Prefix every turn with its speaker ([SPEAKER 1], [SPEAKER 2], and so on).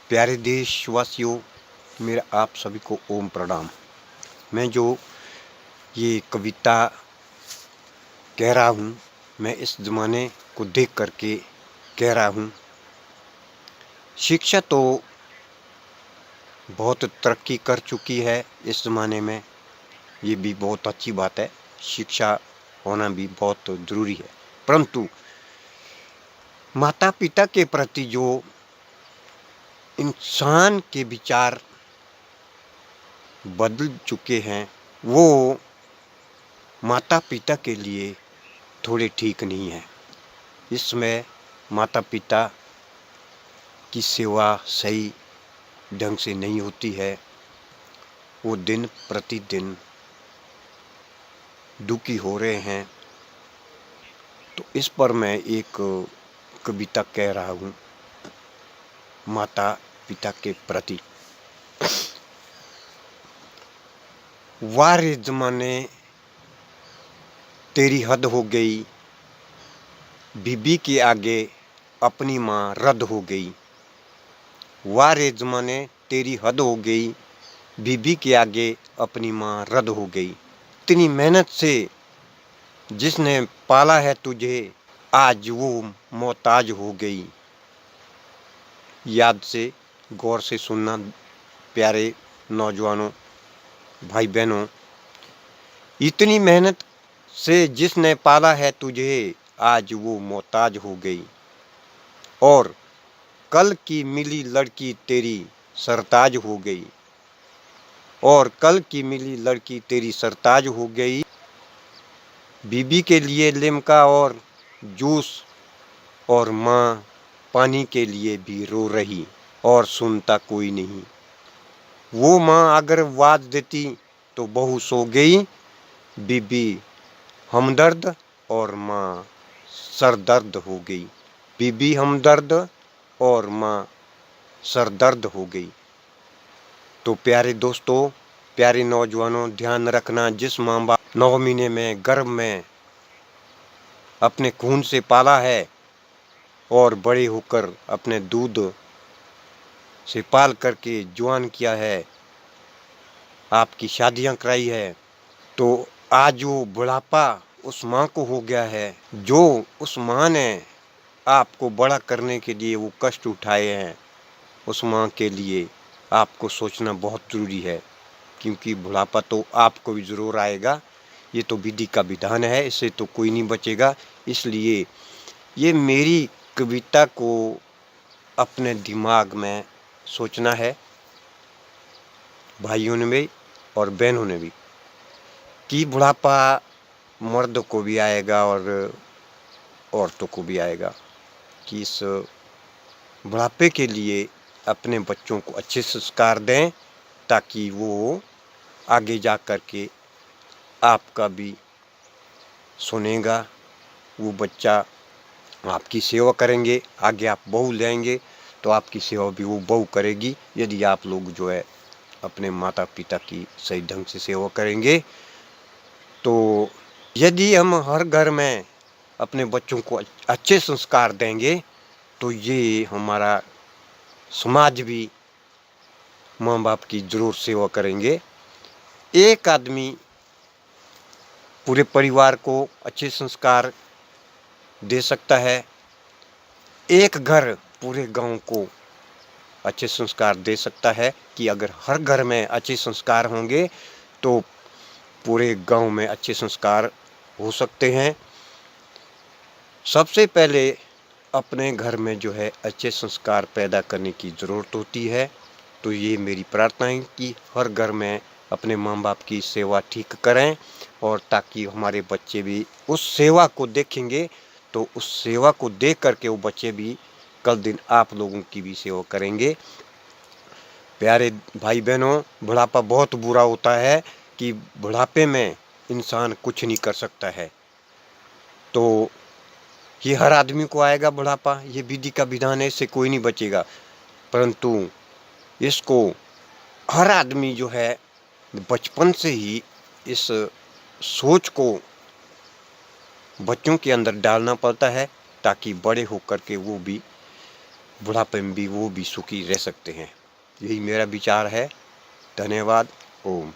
[SPEAKER 1] प्यारे देशवासियों, मेरा आप सभी को ओम प्रणाम। मैं जो ये कविता कह रहा हूँ, मैं इस ज़माने को देख करके कह रहा हूँ। शिक्षा तो बहुत तरक्की कर चुकी है इस ज़माने में, ये भी बहुत अच्छी बात है। शिक्षा होना भी बहुत ज़रूरी है, परंतु माता पिता के प्रति जो इंसान के विचार बदल चुके हैं, वो माता पिता के लिए थोड़े ठीक नहीं है। इसमें माता पिता की सेवा सही ढंग से नहीं होती है। वो दिन प्रतिदिन दुखी हो रहे हैं। तो इस पर मैं एक कविता कह रहा हूँ माता पिता के प्रति। वारे ज़माने तेरी हद हो गई, बीबी के आगे अपनी माँ रद्द हो गई। वारे ज़माने तेरी हद हो गई, बीबी के आगे अपनी माँ रद्द हो गई। इतनी मेहनत से जिसने पाला है तुझे, आज वो मोहताज हो गई। याद से गौर से सुनना प्यारे नौजवानों, भाई बहनों। इतनी मेहनत से जिसने पाला है तुझे, आज वो मोहताज हो गई। और कल की मिली लड़की तेरी सरताज हो गई। और कल की मिली लड़की तेरी सरताज हो गई। बीबी के लिए लिमका और जूस, और माँ पानी के लिए भी रो रही, और सुनता कोई नहीं। वो माँ अगर आवाज देती तो बहू सो गई। बीबी हमदर्द और माँ सरदर्द हो गई। बीबी हमदर्द और माँ सरदर्द हो गई। तो प्यारे दोस्तों, प्यारे नौजवानों, ध्यान रखना, जिस माँ बाप 9 महीने में गर्भ में अपने खून से पाला है और बड़े होकर अपने दूध से पाल करके जवान किया है, आपकी शादियां कराई है, तो आज वो बुढ़ापा उस माँ को हो गया है। जो उस माँ ने आपको बड़ा करने के लिए वो कष्ट उठाए हैं, उस माँ के लिए आपको सोचना बहुत ज़रूरी है, क्योंकि बुढ़ापा तो आपको भी ज़रूर आएगा। ये तो विधि का विधान है, इससे तो कोई नहीं बचेगा। इसलिए ये मेरी कविता को अपने दिमाग में सोचना है, भाइयों ने भी और बहनों ने भी, कि बुढ़ापा मर्द को भी आएगा और औरतों को भी आएगा। कि इस बुढ़ापे के लिए अपने बच्चों को अच्छे संस्कार दें, ताकि वो आगे जा कर के आपका भी सुनेगा। वो बच्चा आपकी सेवा करेंगे, आगे आप बहू लेंगे तो आपकी सेवा भी वो बहू करेगी। यदि आप लोग जो है अपने माता पिता की सही ढंग से सेवा करेंगे, तो यदि हम हर घर में अपने बच्चों को अच्छे संस्कार देंगे, तो ये हमारा समाज भी माँ बाप की ज़रूर सेवा करेंगे। एक आदमी पूरे परिवार को अच्छे संस्कार दे सकता है। एक घर पूरे गांव को अच्छे संस्कार दे सकता है। कि अगर हर घर में अच्छे संस्कार होंगे तो पूरे गांव में अच्छे संस्कार हो सकते हैं। सबसे पहले अपने घर में जो है अच्छे संस्कार पैदा करने की ज़रूरत होती है। तो ये मेरी प्रार्थना है कि हर घर में अपने माँ बाप की सेवा ठीक करें, और ताकि हमारे बच्चे भी उस सेवा को देखेंगे, तो उस सेवा को देख करके वो बच्चे भी कल दिन आप लोगों की भी सेवा करेंगे। प्यारे भाई बहनों, बुढ़ापा बहुत बुरा होता है कि बुढ़ापे में इंसान कुछ नहीं कर सकता है। तो ये हर आदमी को आएगा बुढ़ापा, ये विधि का विधान है, इससे कोई नहीं बचेगा। परंतु इसको हर आदमी जो है बचपन से ही इस सोच को बच्चों के अंदर डालना पड़ता है, ताकि बड़े होकर के वो भी बुढ़ापे में भी वो भी सुखी रह सकते हैं। यही मेरा विचार है। धन्यवाद। ओम।